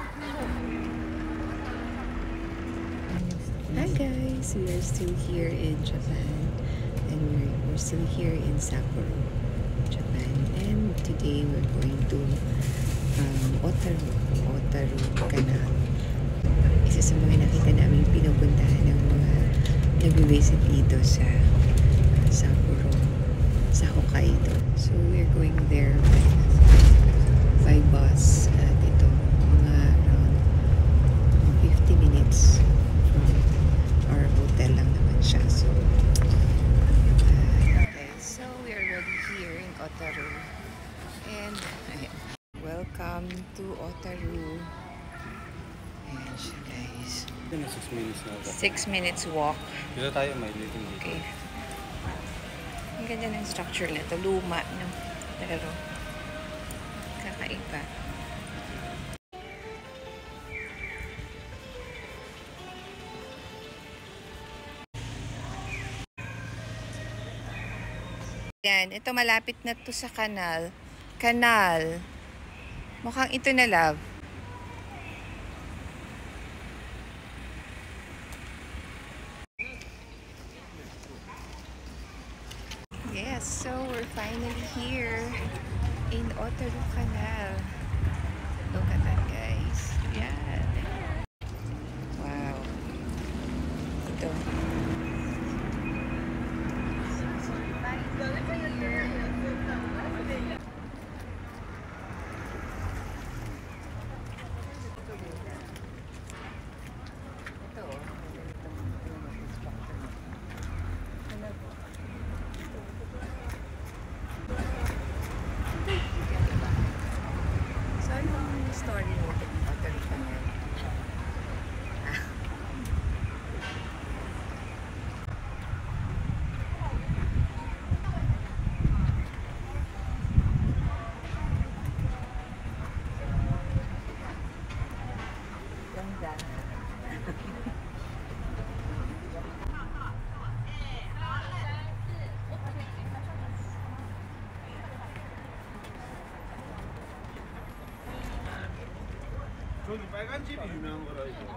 Hi guys, we are still here in Japan and we're still here in Sapporo, Japan, and today we're going to Otaru Canal. Isa sa mga nakita namin pinupuntahan ng mga nag-visit dito sa Sapporo, sa Hokkaido. So we're going there by bus at ito mga around 50 minutes from our hotel lang naman siya. So okay, so we are already here in Otaru and welcome to Otaru. Ayan siya guys. 6 minutes na ako. 6 minutes walk. Dito tayo may living dito. Okay. Ang ganda ng structure nito. Luma, no? Pero kakaiba. Yan. Ito malapit na to sa kanal. Kanal. Mukhang ito na, love. Yes, so we're finally here in Otaru Canal. Look at that, guys. Yan. Wow. Ito. So, anong story mo ng Otaru Canal? Ganda. 저기 빨간 집이 유명한 거라 이거.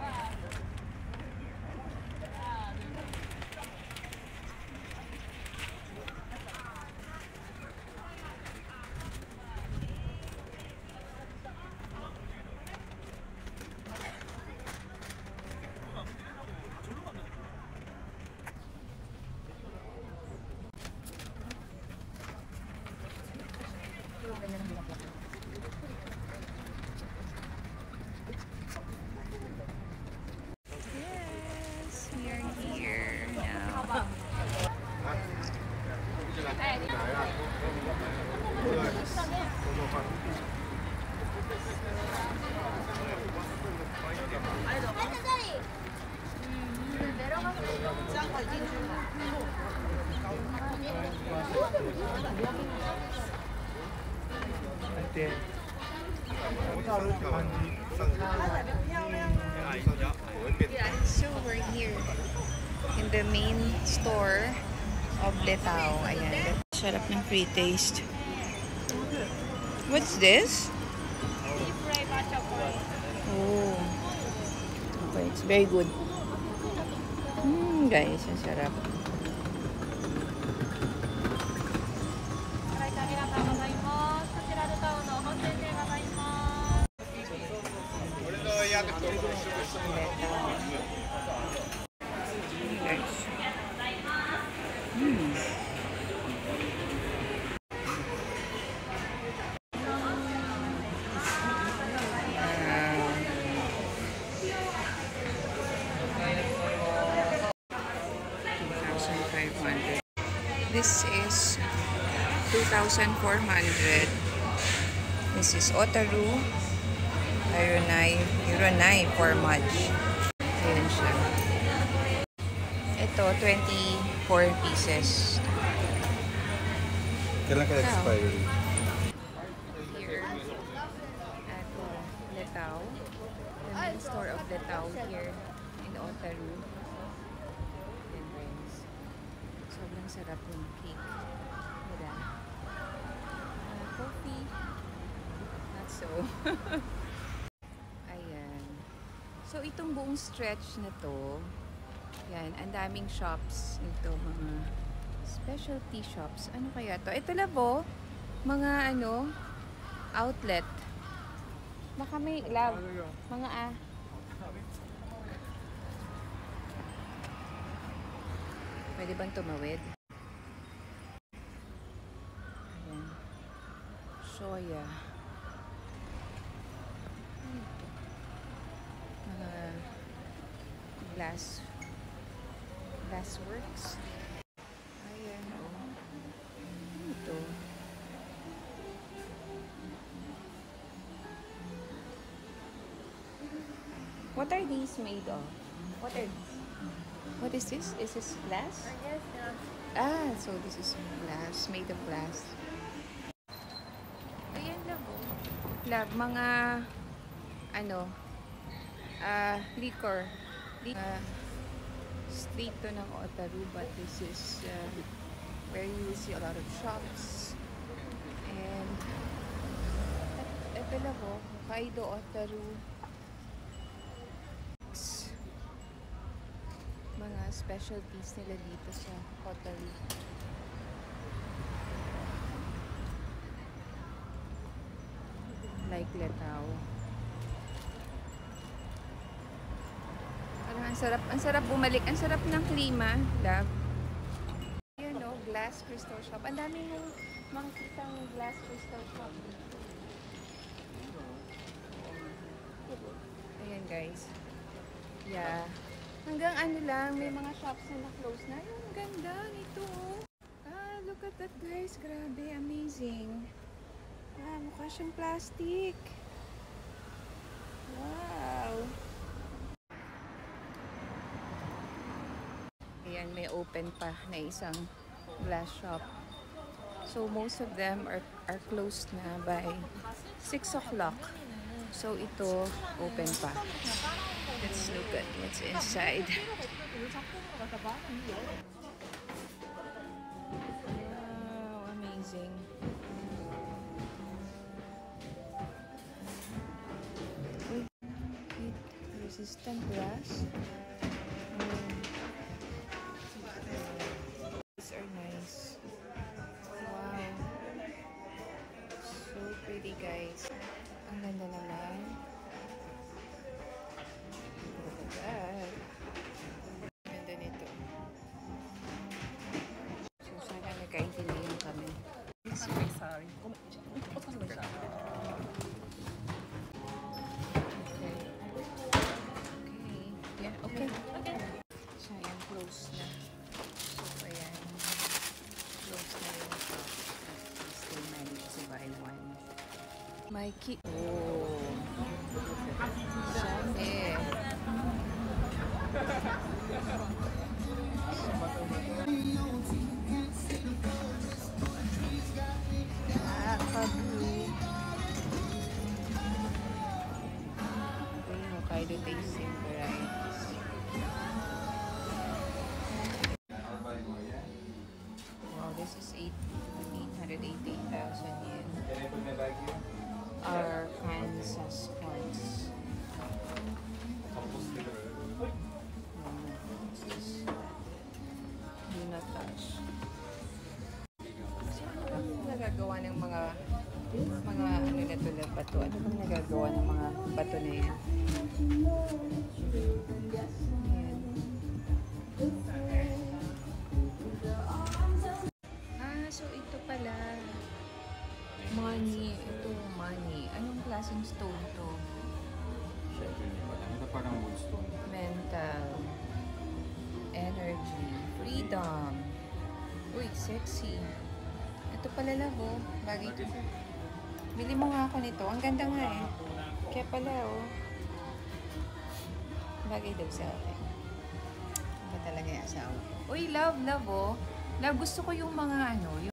Yes, we are here now. So we're here in the main store of Letao. Ayan. Sarap ng free taste. What's this? Oh. Okay, it's very good. Guys, ang sarap. This is 2,400. This is Otaru Ironai for much. Ayan siya. Ito, 24 pieces. Kailan ka expiry? Here at Letao. The main store of Letao here in Otaru. And friends, sobrang sarap yung cake. Mira. Coffee. Not so. Ayan. So, itong buong stretch na to, yan, ang daming shops. Ito, mga specialty shops. Ano kaya to? Ito labo, mga ano, outlet. Baka may love. Mga Pwede bang tumawid? Ayan. Soya. Mga glassworks. Ayan, oh. Ito. What are these made of? What are these? What is this? Is this glass? Yes, yeah. Ah, so this is glass, made of glass. Ayan lang oh. Love, mga ano, liquor. Street to ng Otaru, but this is where you will see a lot of shops. And ito lang oh, Hokkaido Otaru. Mga specialties nila dito sa Otaru. Like Letao. Parang ang sarap bumalik. Ang sarap ng klima, love. Ayan o, glass crystal shop. Ang dami mong makikitang glass crystal shop. Ayan guys. Yeah. Hanggang ano lang, may mga shops na na-close na. Yung ganda nito. Ah, look at that guys. Grabe, amazing. Ah, mukha siyang plastic. Wow. Ayan, may open pa na isang glass shop. So, most of them are closed na by 6 o'clock. So, ito, open pa. Let's look at what's inside. Wow, amazing. Wait, resistant glass. These are nice. Wow. So pretty guys. Ang ganda naman. Ganda nito. So, sana nagkaintindihan kami. Sorry. Okay. Okay. Yeah, okay. Okay. So, ayan, close na. So, ayan. Close na yung shop. Still managed to buy one. Mikey. Oh. Siyempre. Kabu. Okay, Hokkaido tasting varieties. Wow, this is 888,000 yen. Can I put my bag here? Arkansas Quartz. Do not touch. So, ano bang nagagawa ng mga ano na to na bato? Ano bang nagagawa ng mga bato na yan? Ayan. Ah, so ito pala. Money. Ito, money. Anong klaseng stone to? Siyempre niya ba? Ito parang woodstone. Mental. Energy. Freedom. Uy, sexy. Ito pala labo. Bagay ito. Bili mo nga ako nito. Ang ganda nga eh. Kaya pala oh. Bagay daw sa akin. Ba talaga yung asawa? Uy, love oh. Love, gusto ko yung mga ano,